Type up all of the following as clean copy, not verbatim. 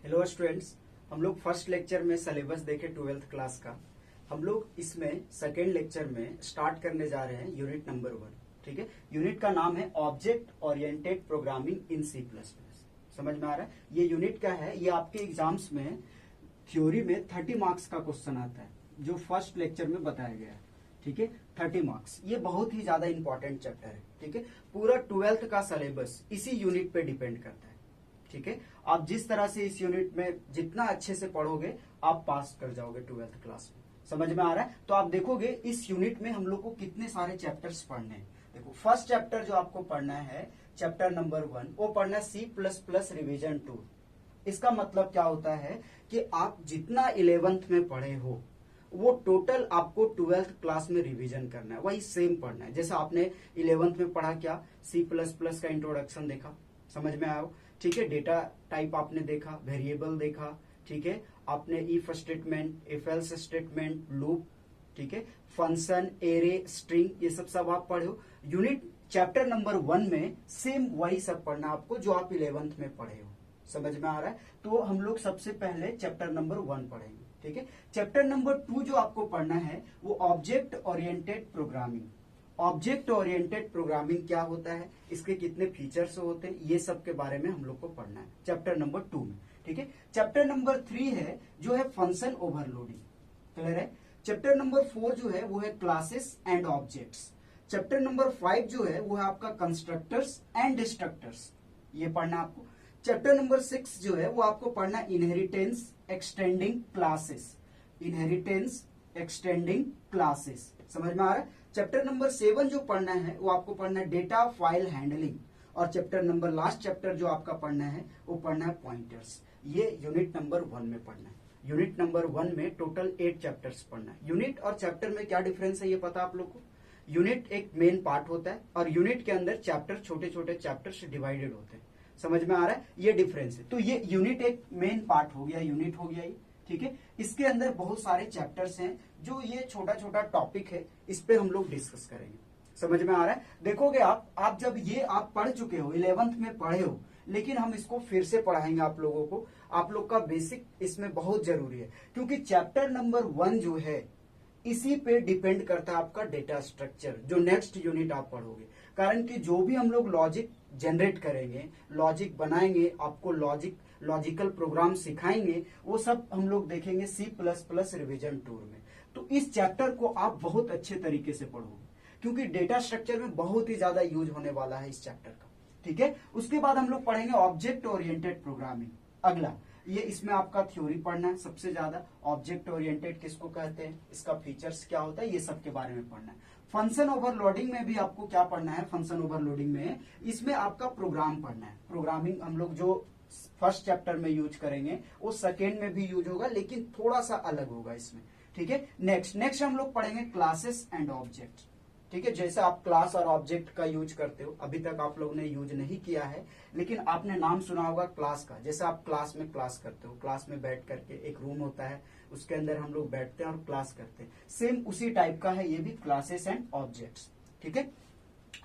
Hello students, हम लोग first lecture में सिलेबस देखे 12th क्लास का। हम लोग इसमें सेकेंड लेक्चर में स्टार्ट करने जा रहे हैं यूनिट नंबर 1। ठीक है, यूनिट का नाम है object oriented programming in C plus plus. समझ में आ रहा है? ये यूनिट का है, ये आपके एग्जाम्स में थ्योरी में 30 मार्क्स का क्वेश्चन आता है, जो फर्स्ट लेक्चर में बताया गया है। ठीक है, 30 मार्क्स, ये बहुत ही ज्यादा इंपॉर्टेंट चैप्टर है। ठीक है, पूरा 12th का सिलेबस इसी यूनिट पे डिपेंड करता है। ठीक है, आप जिस तरह से इस यूनिट में जितना अच्छे से पढ़ोगे आप पास कर जाओगे 12th क्लास में। समझ में आ रहा है? तो आप देखोगे इस यूनिट में हम लोग को कितने सारे चैप्टर्स पढ़ने हैं। देखो, फर्स्ट चैप्टर जो आपको पढ़ना है, चैप्टर नंबर 1, वो पढ़ना है सी प्लस प्लस रिविजन 2। इसका मतलब क्या होता है कि आप जितना 11th में पढ़े हो वो टोटल आपको 12th क्लास में रिवीजन करना है, वही सेम पढ़ना है। जैसा आपने 11th में पढ़ा, क्या सी प्लस प्लस का इंट्रोडक्शन देखा, समझ में आया? ठीक है, डेटा टाइप आपने देखा, वेरिएबल देखा, ठीक है, आपने if statement, if else statement, loop, ठीक है, फंक्शन, एरे, स्ट्रिंग, ये सब आप पढ़े हो। यूनिट चैप्टर नंबर 1 में सेम वही सब पढ़ना आपको जो आप 11th में पढ़े हो। समझ में आ रहा है? तो हम लोग सबसे पहले चैप्टर नंबर 1 पढ़ेंगे। ठीक है, चैप्टर नंबर 2 जो आपको पढ़ना है वो object oriented programming. Object oriented programming क्या होता है, इसके कितने फीचर्स होते हैं, ये सब के बारे में हम लोग को पढ़ना है चैप्टर नंबर 2 में। ठीक है, चैप्टर नंबर 3 है जो है फंक्शन ओवरलोडिंग। क्लियर है? चैप्टर नंबर 4 जो है वो है classes and objects. Chapter number 5 जो है वो है आपका कंस्ट्रक्टर्स एंड डिस्ट्रक्टर्स, ये पढ़ना आपको। चैप्टर नंबर 6 जो है वो आपको पढ़ना inheritance extending classes. Inheritance extending classes, समझ में आ रहा है? चैप्टर नंबर 7 जो पढ़ना है वो आपको पढ़ना है डेटा फाइल हैंडलिंग। और चैप्टर नंबर, लास्ट चैप्टर जो आपका पढ़ना है वो पढ़ना है पॉइंटर्स। ये यूनिट नंबर 1 में पढ़ना है। यूनिट नंबर 1 में टोटल 8 चैप्टर्स पढ़ना है। यूनिट और चैप्टर में क्या डिफरेंस है ये पता आप लोग को? यूनिट एक मेन पार्ट होता है और यूनिट के अंदर चैप्टर छोटे छोटे चैप्टर से डिवाइडेड होते हैं। समझ में आ रहा है? ये डिफरेंस है। तो ये यूनिट एक मेन पार्ट हो गया, यूनिट हो गया ये। ठीक है, इसके अंदर बहुत सारे चैप्टर्स हैं, जो ये छोटा छोटा टॉपिक है, इस पे हम लोग डिस्कस करेंगे। समझ में आ रहा है? देखोगे आप जब ये आप पढ़ चुके हो, 11th में पढ़े हो, लेकिन हम इसको फिर से पढ़ाएंगे आप लोगों को। आप लोग का बेसिक इसमें बहुत जरूरी है, क्योंकि चैप्टर नंबर 1 जो है इसी पे डिपेंड करता है आपका डेटा स्ट्रक्चर, जो नेक्स्ट यूनिट आप पढ़ोगे। कारण कि जो भी हम लोग लॉजिक जनरेट करेंगे, लॉजिक बनाएंगे, आपको लॉजिकल प्रोग्राम सिखाएंगे, वो सब हम लोग देखेंगे सी प्लस प्लस रिविजन 2 में। तो इस चैप्टर को आप बहुत अच्छे तरीके से पढ़ोगे, क्योंकि डेटा स्ट्रक्चर में बहुत ही ज्यादा यूज होने वाला है इस चैप्टर का। ठीक है, उसके बाद हम लोग पढ़ेंगे ऑब्जेक्ट ओरिएंटेड प्रोग्रामिंग। अगला ये, इसमें आपका थ्योरी पढ़ना है सबसे ज्यादा। ऑब्जेक्ट ओरिएंटेड किसको कहते हैं, इसका फीचर्स क्या होता है, ये सब के बारे में पढ़ना है। फंक्शन ओवरलोडिंग में भी आपको क्या पढ़ना है, फंक्शन ओवरलोडिंग में इसमें आपका प्रोग्राम पढ़ना है। प्रोग्रामिंग हम लोग जो फर्स्ट चैप्टर में यूज करेंगे वो सेकेंड में भी यूज होगा, लेकिन थोड़ा सा अलग होगा इसमें। ठीक है, नेक्स्ट हम लोग पढ़ेंगे क्लासेस एंड ऑब्जेक्ट। ठीक है, जैसे आप क्लास और ऑब्जेक्ट का यूज करते हो, अभी तक आप लोगों ने यूज नहीं किया है, लेकिन आपने नाम सुना होगा क्लास का। जैसे आप क्लास में क्लास करते हो, क्लास में बैठ करके एक रूम होता है, उसके अंदर हम लोग बैठते हैं और क्लास करते हैं, सेम उसी टाइप का है ये भी, क्लासेस एंड ऑब्जेक्ट्स। ठीक है,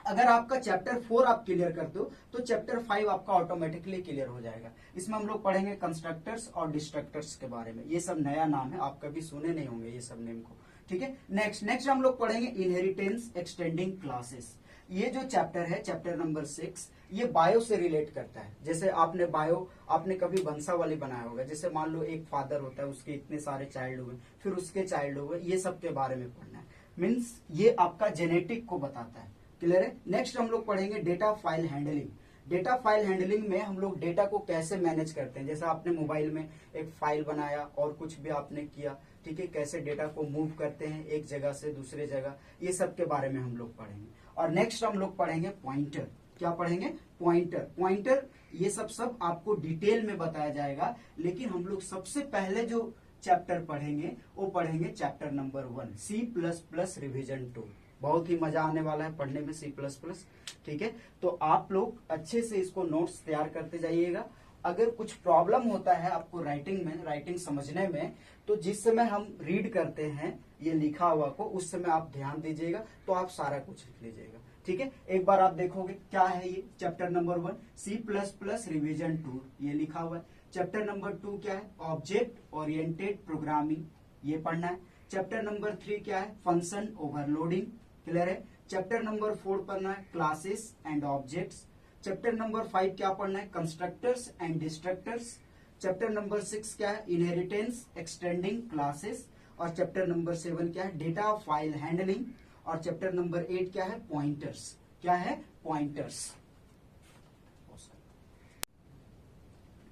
अगर आपका चैप्टर 4 आप क्लियर करते हो तो चैप्टर 5 आपका ऑटोमेटिकली क्लियर हो जाएगा। इसमें हम लोग पढ़ेंगे कंस्ट्रक्टर्स और डिस्ट्रक्टर्स के बारे में। ये सब नया नाम है, आप कभी सुने नहीं होंगे ये सब नेम को। ठीक है, नेक्स्ट हम लोग पढ़ेंगे इनहेरिटेंस एक्सटेंडिंग क्लासेस। ये जो चैप्टर है, चैप्टर नंबर 6, ये बायो से रिलेट करता है। जैसे आपने कभी वंशावली बनाया होगा, जैसे मान लो एक फादर होता है, उसके इतने सारे चाइल्ड हुए, फिर उसके चाइल्ड हुए, ये सब के बारे में पढ़ना है। मीन्स ये आपका जेनेटिक को बताता है। क्लियर है? नेक्स्ट हम लोग पढ़ेंगे data file handling. Data file handling में हम लोग डेटा को कैसे मैनेज करते हैं। जैसे आपने मोबाइल में एक फाइल बनाया और कुछ भी आपने किया, ठीक है, कैसे डेटा को मूव करते हैं एक जगह से दूसरे जगह, ये सब के बारे में हम लोग पढ़ेंगे। और नेक्स्ट हम लोग पढ़ेंगे पॉइंटर। क्या पढ़ेंगे? पॉइंटर ये सब आपको डिटेल में बताया जाएगा, लेकिन हम लोग सबसे पहले जो चैप्टर पढ़ेंगे वो पढ़ेंगे chapter number 1, C plus plus revision 2। बहुत ही मजा आने वाला है पढ़ने में सी प्लस प्लस। ठीक है, तो आप लोग अच्छे से इसको नोट्स तैयार करते जाइएगा। अगर कुछ प्रॉब्लम होता है आपको राइटिंग समझने में, तो जिस समय हम रीड करते हैं ये लिखा हुआ को, उस समय आप ध्यान दीजिएगा, तो आप सारा कुछ लिख लीजिएगा। ठीक है, एक बार आप देखोगे क्या है ये chapter number 1, C plus plus revision 2, ये लिखा हुआ है। चैप्टर नंबर 2 क्या है, ऑब्जेक्ट ओरिएंटेड प्रोग्रामिंग, ये पढ़ना है। चैप्टर नंबर 3 क्या है, फंक्शन ओवरलोडिंग, क्लियर है। चैप्टर नंबर 4 पढ़ना है classes and objects. Chapter number 5 क्या पढ़ना है, constructors and destructors. Chapter number 6 क्या है, इनहेरिटेंस एक्सटेंडिंग क्लासेस। और चैप्टर नंबर 7 क्या है, डेटा फाइल हैंडलिंग। और चैप्टर नंबर 8 क्या है, पॉइंटर्स, क्या है, पॉइंटर्स।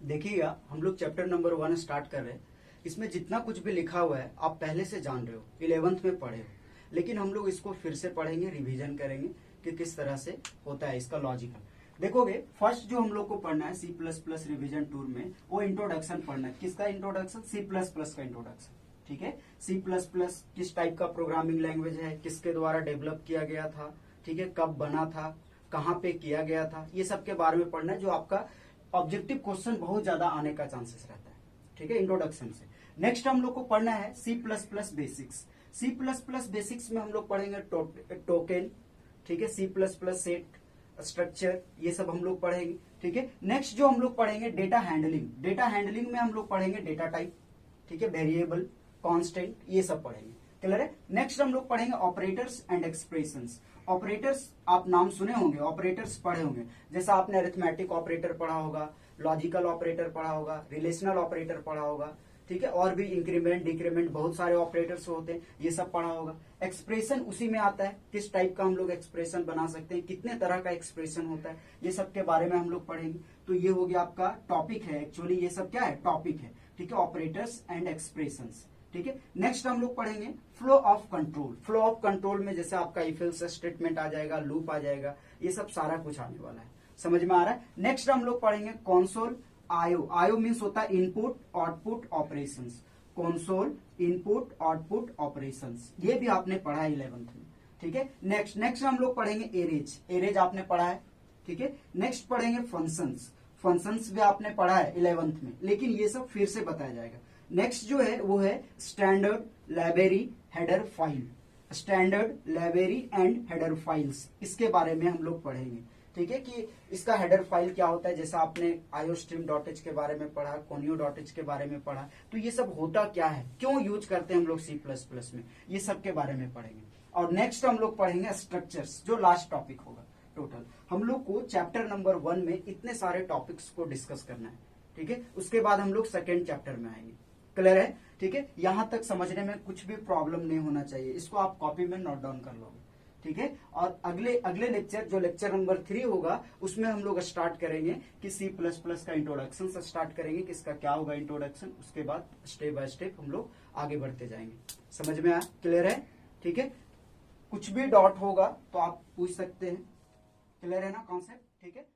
देखिएगा हम लोग चैप्टर नंबर 1 स्टार्ट कर रहे हैं। इसमें जितना कुछ भी लिखा हुआ है आप पहले से जान रहे हो, 11th में पढ़े हो, लेकिन हम लोग इसको फिर से पढ़ेंगे, रिवीजन करेंगे कि किस तरह से होता है इसका लॉजिकल। देखोगे फर्स्ट जो हम लोग को पढ़ना है C++ रिवीजन टूर में, वो इंट्रोडक्शन पढ़ना है। किसका इंट्रोडक्शन, C++ का इंट्रोडक्शन, ठीक है। C++ किस टाइप का प्रोग्रामिंग लैंग्वेज है, किसके द्वारा डेवलप किया गया था, ठीक है, कब बना था, कहाँ पे किया गया था, ये सब के बारे में पढ़ना है, जो आपका ऑब्जेक्टिव क्वेश्चन बहुत ज्यादा आने का चांसेस रहता है, ठीक है, इंट्रोडक्शन से। नेक्स्ट हम लोग को पढ़ना है C++ बेसिक्स। C++ बेसिक्स में हम लोग पढ़ेंगे टोकन, ठीक है, C++ सेट स्ट्रक्चर, ये सब हम लोग पढ़ेंगे, ठीक है। नेक्स्ट जो हम लोग पढ़ेंगे डेटा हैंडलिंग। डेटा हैंडलिंग में हम लोग पढ़ेंगे डेटा टाइप, ठीक है, वेरिएबल, कांस्टेंट, ये सब पढ़ेंगे, क्लियर है। नेक्स्ट हम लोग पढ़ेंगे ऑपरेटर्स एंड एक्सप्रेशंस। ऑपरेटर्स आप नाम सुने होंगे, ऑपरेटर्स पढ़े होंगे, जैसा आपने अरिथमेटिक ऑपरेटर पढ़ा होगा, लॉजिकल ऑपरेटर पढ़ा होगा, रिलेशनल ऑपरेटर पढ़ा होगा, ठीक है, और भी इंक्रीमेंट डिक्रीमेंट बहुत सारे ऑपरेटर्स होते हैं, ये सब पढ़ा होगा। एक्सप्रेशन उसी में आता है, किस टाइप का हम लोग एक्सप्रेशन बना सकते हैं, कितने तरह का एक्सप्रेशन होता है, ये सब के बारे में हम लोग पढ़ेंगे। तो ये हो गया आपका टॉपिक है, एक्चुअली ये सब क्या है, टॉपिक है, ठीक है, ऑपरेटर्स एंड एक्सप्रेशंस, ठीक है। नेक्स्ट हम लोग पढ़ेंगे flow of control. Flow of control में जैसे आपका इफ एल्स स्टेटमेंट आ जाएगा, लूप आ जाएगा, ये सब सारा कुछ आने वाला है, समझ में आ रहा है। नेक्स्ट हम लोग पढ़ेंगे कंसोल आईओ। आईओ मीन्स होता है input output operations, console input output operations, ये भी आपने पढ़ा है 11th में, ठीक है। नेक्स्ट हम लोग पढ़ेंगे एरेज। एरेज आपने पढ़ा है, ठीक है। नेक्स्ट पढ़ेंगे फंक्शंस। फंक्शंस भी आपने पढ़ा है 11th में, लेकिन ये सब फिर से बताया जाएगा। नेक्स्ट जो है वो है standard library header file. Standard library and header files, इसके बारे में हम लोग पढ़ेंगे, ठीक है, कि इसका हेडर फाइल क्या होता है। जैसा आपने iostream.h के बारे में पढ़ा, conio.h के बारे में पढ़ा, तो ये सब होता क्या है, क्यों यूज करते हैं हम लोग C++ में, ये सब के बारे में पढ़ेंगे। और नेक्स्ट हम लोग पढ़ेंगे स्ट्रक्चर्स, जो लास्ट टॉपिक होगा टोटल। हम लोग को चैप्टर नंबर 1 में इतने सारे टॉपिक्स को डिस्कस करना है, ठीक है। उसके बाद हम लोग सेकेंड चैप्टर में आएंगे, क्लियर है, ठीक है। यहां तक समझने में कुछ भी प्रॉब्लम नहीं होना चाहिए, इसको आप कॉपी में नोट डाउन कर लोगे, ठीक है। और अगले लेक्चर, जो लेक्चर नंबर 3 होगा, उसमें हम लोग स्टार्ट करेंगे कि C++ का इंट्रोडक्शन से स्टार्ट करेंगे, कि इसका क्या होगा इंट्रोडक्शन, उसके बाद स्टेप बाय स्टेप हम लोग आगे बढ़ते जाएंगे। समझ में आया, क्लियर है, ठीक है। कुछ भी डाउट होगा तो आप पूछ सकते हैं, क्लियर है ना कॉन्सेप्ट, ठीक है।